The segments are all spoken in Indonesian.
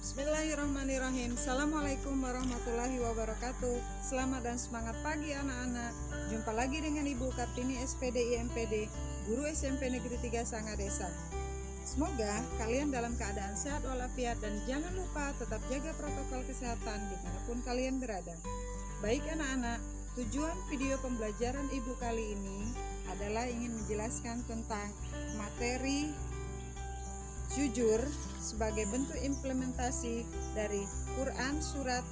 Bismillahirrahmanirrahim. Assalamualaikum warahmatullahi wabarakatuh. Selamat dan semangat pagi anak-anak. Jumpa lagi dengan Ibu Kartini SPD IMPD, Guru SMP Negeri 3 Sangadesa. Semoga kalian dalam keadaan sehat walafiat dan jangan lupa tetap jaga protokol kesehatan dimanapun kalian berada. Baik anak-anak, tujuan video pembelajaran Ibu kali ini adalah ingin menjelaskan tentang materi jujur sebagai bentuk implementasi dari Quran Surat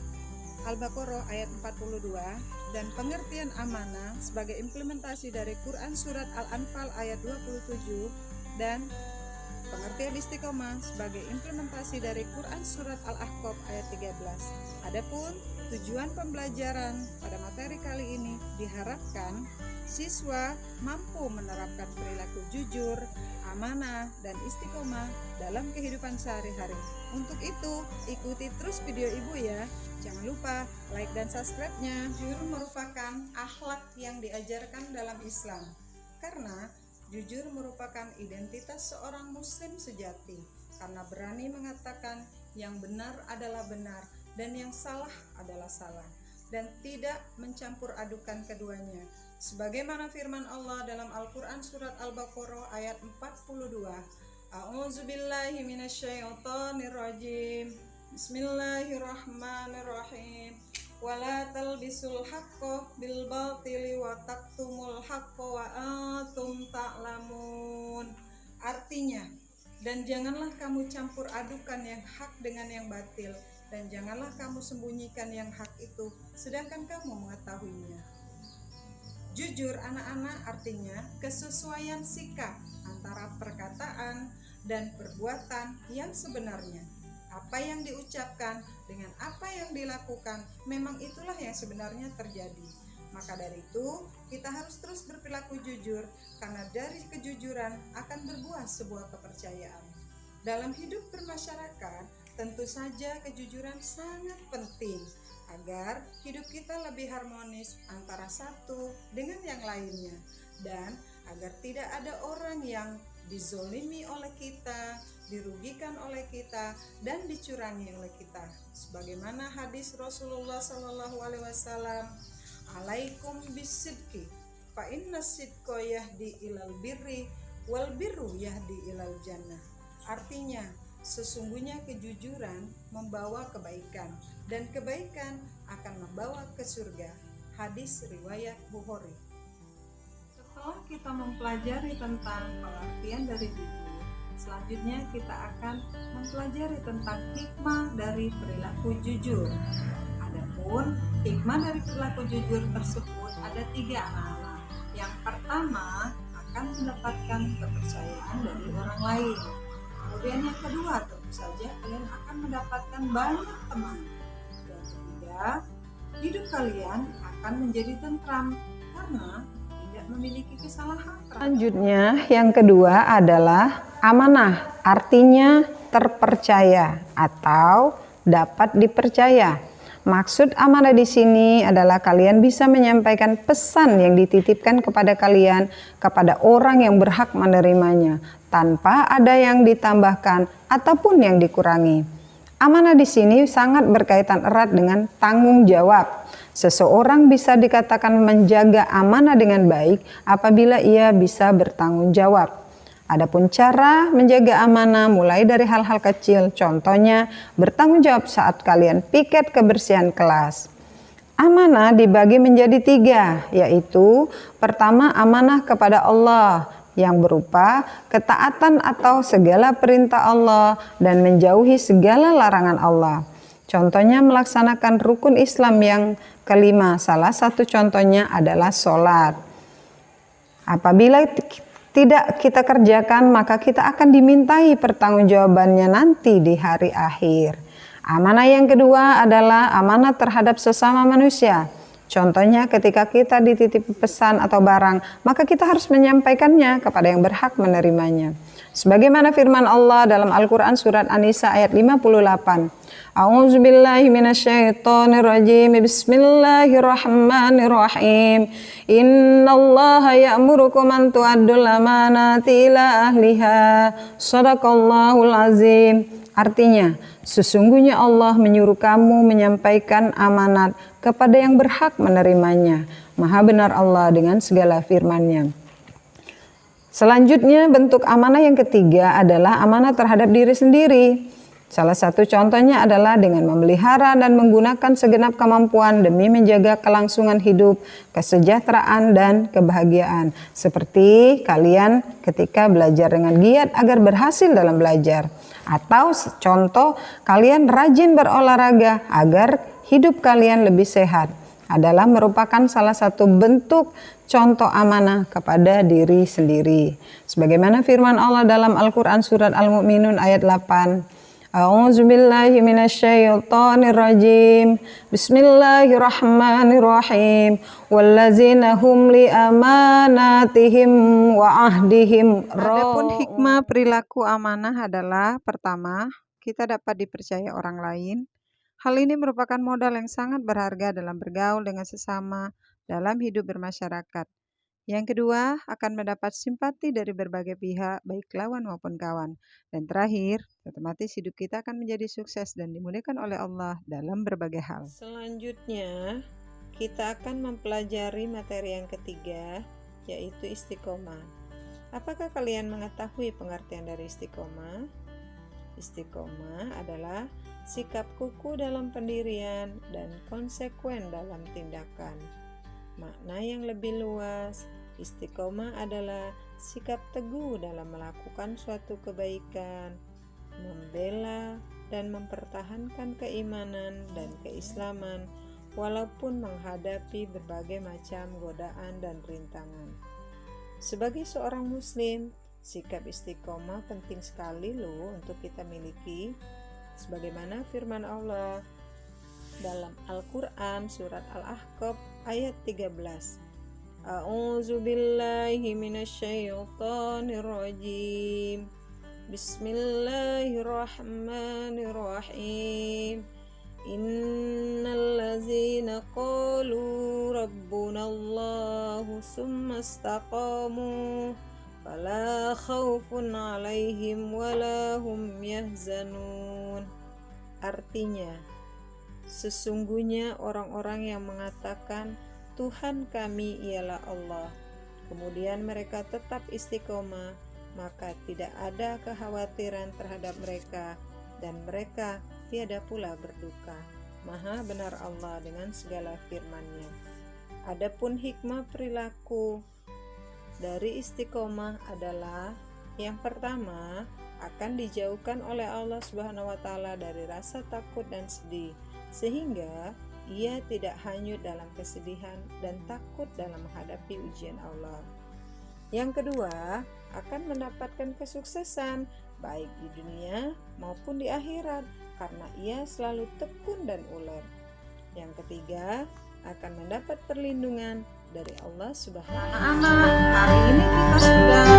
Al-Baqarah ayat 42 dan pengertian amanah sebagai implementasi dari Quran Surat Al-Anfal ayat 27 dan pengertian istiqomah sebagai implementasi dari Quran Surat Al-Ahqaf ayat 13. Adapun tujuan pembelajaran pada materi kali ini diharapkan siswa mampu menerapkan perilaku jujur, amanah, dan istiqomah dalam kehidupan sehari-hari. Untuk itu, ikuti terus video Ibu ya. Jangan lupa like dan subscribe-nya. Jujur merupakan akhlak yang diajarkan dalam Islam. Karena jujur merupakan identitas seorang muslim sejati. Karena berani mengatakan yang benar adalah benar dan yang salah adalah salah. Dan tidak mencampur adukan keduanya. Sebagaimana firman Allah dalam Al-Quran Surat Al-Baqarah ayat 42. A'udzubillahi minasyaitonirrajim. Bismillahirrahmanirrahim. Wala talbisul haqqo bil batili wa taktumul haqqo wa antum ta'lamun. Artinya, dan janganlah kamu campur adukan yang hak dengan yang batil, dan janganlah kamu sembunyikan yang hak itu sedangkan kamu mengetahuinya. Jujur anak-anak artinya kesesuaian sikap antara perkataan dan perbuatan yang sebenarnya. Apa yang diucapkan dengan apa yang dilakukan memang itulah yang sebenarnya terjadi. Maka dari itu kita harus terus berperilaku jujur karena dari kejujuran akan berbuah sebuah kepercayaan. Dalam hidup bermasyarakat tentu saja kejujuran sangat penting agar hidup kita lebih harmonis antara satu dengan yang lainnya dan agar tidak ada orang yang dizolimi oleh kita, dirugikan oleh kita dan dicurangi oleh kita. Sebagaimana hadis Rasulullah SAW, alaikum bisidqi fa inna sidqa yahdi ilal birri wal birru yahdi ilal jannah. Artinya sesungguhnya kejujuran membawa kebaikan dan kebaikan akan membawa ke surga. Hadis riwayat Bukhari. Setelah kita mempelajari tentang pengertian dari jujur, selanjutnya kita akan mempelajari tentang hikmah dari perilaku jujur. Adapun hikmah dari perilaku jujur tersebut ada 3 anak-anak. Yang pertama akan mendapatkan kepercayaan dari orang lain. Kemudian yang kedua, tentu saja kalian akan mendapatkan banyak teman. Yang ketiga, hidup kalian akan menjadi tentram karena tidak memiliki kesalahan. Selanjutnya, yang kedua adalah amanah, artinya terpercaya atau dapat dipercaya. Maksud amanah di sini adalah kalian bisa menyampaikan pesan yang dititipkan kepada kalian kepada orang yang berhak menerimanya tanpa ada yang ditambahkan ataupun yang dikurangi. Amanah di sini sangat berkaitan erat dengan tanggung jawab. Seseorang bisa dikatakan menjaga amanah dengan baik apabila ia bisa bertanggung jawab. Adapun cara menjaga amanah mulai dari hal-hal kecil, contohnya bertanggung jawab saat kalian piket kebersihan kelas. Amanah dibagi menjadi 3, yaitu pertama amanah kepada Allah yang berupa ketaatan atau segala perintah Allah dan menjauhi segala larangan Allah. Contohnya melaksanakan rukun Islam yang kelima, salah satu contohnya adalah sholat. Apabila tidak kita kerjakan, maka kita akan dimintai pertanggungjawabannya nanti di hari akhir. Amanah yang kedua adalah amanah terhadap sesama manusia. Contohnya ketika kita dititipi pesan atau barang, maka kita harus menyampaikannya kepada yang berhak menerimanya. Sebagaimana firman Allah dalam Al-Quran Surat An-Nisa ayat 58. A'udzubillahi minasyaitonirrajim. Bismillahirrahmanirrahim. Innallaha ya'murukum an tu'addul amanati ila ahliha. Shadaqallahul azim. Artinya, sesungguhnya Allah menyuruh kamu menyampaikan amanat kepada yang berhak menerimanya. Maha benar Allah dengan segala firman-Nya. Selanjutnya, bentuk amanah yang ketiga adalah amanah terhadap diri sendiri. Salah satu contohnya adalah dengan memelihara dan menggunakan segenap kemampuan demi menjaga kelangsungan hidup, kesejahteraan, dan kebahagiaan. Seperti kalian ketika belajar dengan giat agar berhasil dalam belajar. Atau contoh kalian rajin berolahraga agar hidup kalian lebih sehat. Adalah merupakan salah satu bentuk contoh amanah kepada diri sendiri. Sebagaimana firman Allah dalam Al-Quran surat Al-Mu'minun ayat 8. A'udzubillahi minasyaitonirrajim. Bismillahirrahmanirrahim. Wallazina hum li amanatihim wa ahdihim. Adapun hikmah perilaku amanah adalah pertama, kita dapat dipercaya orang lain. Hal ini merupakan modal yang sangat berharga dalam bergaul dengan sesama dalam hidup bermasyarakat. Yang kedua, akan mendapat simpati dari berbagai pihak, baik lawan maupun kawan. Dan terakhir, otomatis hidup kita akan menjadi sukses dan dimudahkan oleh Allah dalam berbagai hal. Selanjutnya, kita akan mempelajari materi yang ketiga, yaitu istiqomah. Apakah kalian mengetahui pengertian dari istiqomah? Istiqomah adalah sikap kukuh dalam pendirian dan konsekuen dalam tindakan. Makna yang lebih luas, istiqomah adalah sikap teguh dalam melakukan suatu kebaikan, membela dan mempertahankan keimanan dan keislaman walaupun menghadapi berbagai macam godaan dan rintangan. Sebagai seorang muslim, sikap istiqomah penting sekali loh untuk kita miliki, sebagaimana firman Allah dalam Al-Quran surat Al-Ahqaf ayat 13. A'udzu billahi minasyaitonir rajim. Bismillahirrahmanirrahim. Innal ladzina qalu rabbunallahu tsumma istaqamu fala khaufun 'alaihim wala hum yahzanun. Artinya, sesungguhnya orang-orang yang mengatakan Tuhan kami ialah Allah, kemudian mereka tetap istiqomah, maka tidak ada kekhawatiran terhadap mereka dan mereka tiada pula berduka. Maha benar Allah dengan segala firman-Nya. Adapun hikmah perilaku dari istiqomah adalah yang pertama, akan dijauhkan oleh Allah Subhanahu wa taala dari rasa takut dan sedih, sehingga ia tidak hanyut dalam kesedihan dan takut dalam menghadapi ujian Allah. Yang kedua, akan mendapatkan kesuksesan baik di dunia maupun di akhirat karena ia selalu tekun dan ulet. Yang ketiga, akan mendapat perlindungan dari Allah Subhanahu wa taala. Hari ini kita sudah